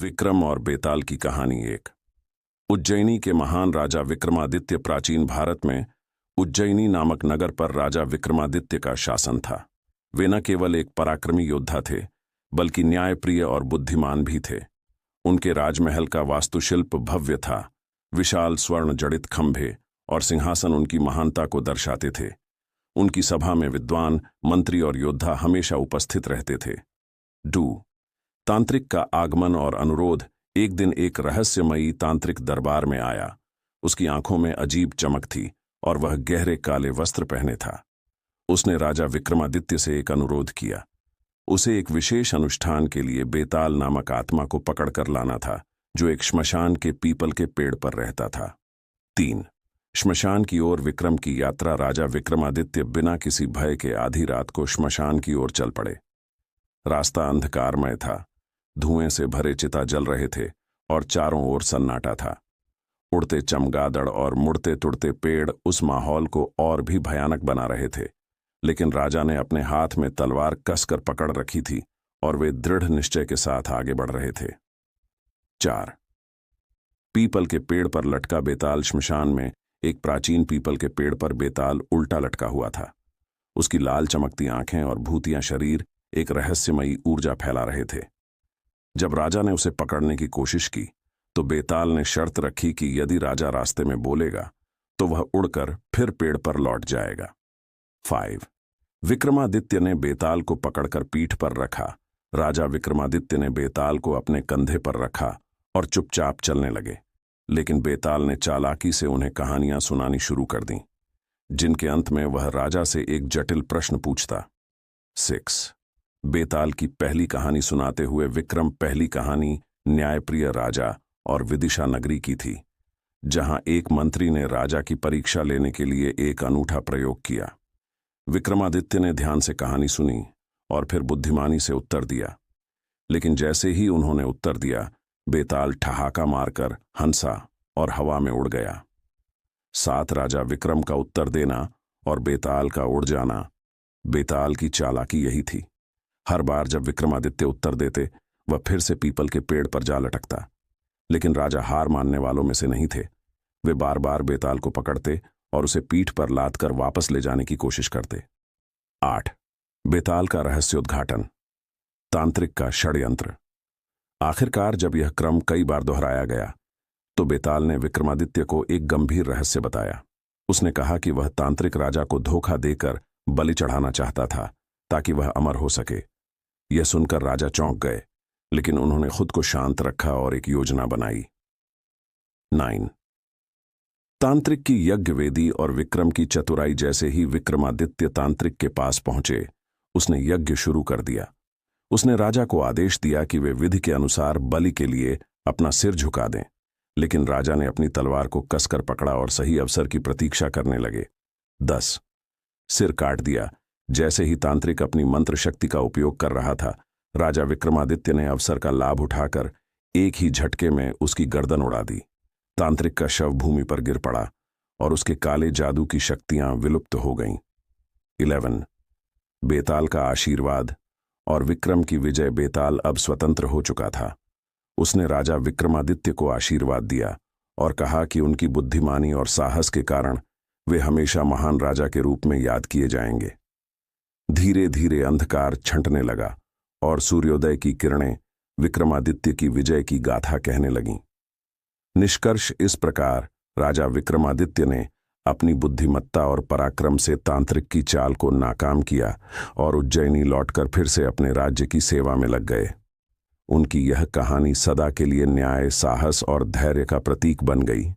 विक्रम और बेताल की कहानी एक। उज्जैनी के महान राजा विक्रमादित्य प्राचीन भारत में उज्जैनी नामक नगर पर राजा विक्रमादित्य का शासन था। वे न केवल एक पराक्रमी योद्धा थे, बल्कि न्यायप्रिय और बुद्धिमान भी थे। उनके राजमहल का वास्तुशिल्प भव्य था। विशाल स्वर्ण जड़ित खंभे और सिंहासन उनकी महानता को दर्शाते थे। उनकी सभा में विद्वान, मंत्री और योद्धा हमेशा उपस्थित रहते थे। तांत्रिक का आगमन और अनुरोध। एक दिन एक रहस्यमयी तांत्रिक दरबार में आया। उसकी आंखों में अजीब चमक थी और वह गहरे काले वस्त्र पहने था। उसने राजा विक्रमादित्य से एक अनुरोध किया। उसे एक विशेष अनुष्ठान के लिए बेताल नामक आत्मा को पकड़कर लाना था, जो एक श्मशान के पीपल के पेड़ पर रहता था। 3 श्मशान की ओर विक्रम की यात्रा। राजा विक्रमादित्य बिना किसी भय के आधी रात को श्मशान की ओर चल पड़े। रास्ता अंधकारमय था। धुएं से भरे चिता जल रहे थे और चारों ओर सन्नाटा था। उड़ते चमगादड़ और मुड़ते तुड़ते पेड़ उस माहौल को और भी भयानक बना रहे थे, लेकिन राजा ने अपने हाथ में तलवार कसकर पकड़ रखी थी और वे दृढ़ निश्चय के साथ आगे बढ़ रहे थे। 4 पीपल के पेड़ पर लटका बेताल। श्मशान में एक प्राचीन पीपल के पेड़ पर बेताल उल्टा लटका हुआ था। उसकी लाल चमकती आंखें और भूतिया शरीर एक रहस्यमयी ऊर्जा फैला रहे थे। जब राजा ने उसे पकड़ने की कोशिश की तो बेताल ने शर्त रखी कि यदि राजा रास्ते में बोलेगा तो वह उड़कर फिर पेड़ पर लौट जाएगा। 5 विक्रमादित्य ने बेताल को पकड़कर पीठ पर रखा। राजा विक्रमादित्य ने बेताल को अपने कंधे पर रखा और चुपचाप चलने लगे, लेकिन बेताल ने चालाकी से उन्हें कहानियां सुनानी शुरू कर दीं, जिनके अंत में वह राजा से एक जटिल प्रश्न पूछता। 6 बेताल की पहली कहानी सुनाते हुए विक्रम। पहली कहानी न्यायप्रिय राजा और विदिशा नगरी की थी, जहां एक मंत्री ने राजा की परीक्षा लेने के लिए एक अनूठा प्रयोग किया। विक्रमादित्य ने ध्यान से कहानी सुनी और फिर बुद्धिमानी से उत्तर दिया, लेकिन जैसे ही उन्होंने उत्तर दिया, बेताल ठहाका मारकर हंसा और हवा में उड़ गया। 7 राजा विक्रम का उत्तर देना और बेताल का उड़ जाना। बेताल की चालाकी यही थी। हर बार जब विक्रमादित्य उत्तर देते, वह फिर से पीपल के पेड़ पर जा लटकता, लेकिन राजा हार मानने वालों में से नहीं थे। वे बार बार बेताल को पकड़ते और उसे पीठ पर लादकर वापस ले जाने की कोशिश करते। 8 बेताल का रहस्योद्घाटन। तांत्रिक का षड्यंत्र। आखिरकार जब यह क्रम कई बार दोहराया गया तो बेताल ने विक्रमादित्य को एक गंभीर रहस्य बताया। उसने कहा कि वह तांत्रिक राजा को धोखा देकर बलि चढ़ाना चाहता था ताकि वह अमर हो सके। यह सुनकर राजा चौंक गए, लेकिन उन्होंने खुद को शांत रखा और एक योजना बनाई। 9 तांत्रिक की यज्ञ वेदी और विक्रम की चतुराई। जैसे ही विक्रमादित्य तांत्रिक के पास पहुंचे, उसने यज्ञ शुरू कर दिया। उसने राजा को आदेश दिया कि वे विधि के अनुसार बलि के लिए अपना सिर झुका दें, लेकिन राजा ने अपनी तलवार को कसकर पकड़ा और सही अवसर की प्रतीक्षा करने लगे। 10 सिर काट दिया। जैसे ही तांत्रिक अपनी मंत्र शक्ति का उपयोग कर रहा था, राजा विक्रमादित्य ने अवसर का लाभ उठाकर एक ही झटके में उसकी गर्दन उड़ा दी। तांत्रिक का शव भूमि पर गिर पड़ा और उसके काले जादू की शक्तियां विलुप्त हो गईं। 11 बेताल का आशीर्वाद और विक्रम की विजय। बेताल अब स्वतंत्र हो चुका था। उसने राजा विक्रमादित्य को आशीर्वाद दिया और कहा कि उनकी बुद्धिमानी और साहस के कारण वे हमेशा महान राजा के रूप में याद किए जाएंगे। धीरे धीरे अंधकार छंटने लगा और सूर्योदय की किरणें विक्रमादित्य की विजय की गाथा कहने लगीं। निष्कर्ष इस प्रकार, राजा विक्रमादित्य ने अपनी बुद्धिमत्ता और पराक्रम से तांत्रिक की चाल को नाकाम किया और उज्जैनी लौटकर फिर से अपने राज्य की सेवा में लग गए। उनकी यह कहानी सदा के लिए न्याय, साहस और धैर्य का प्रतीक बन गई।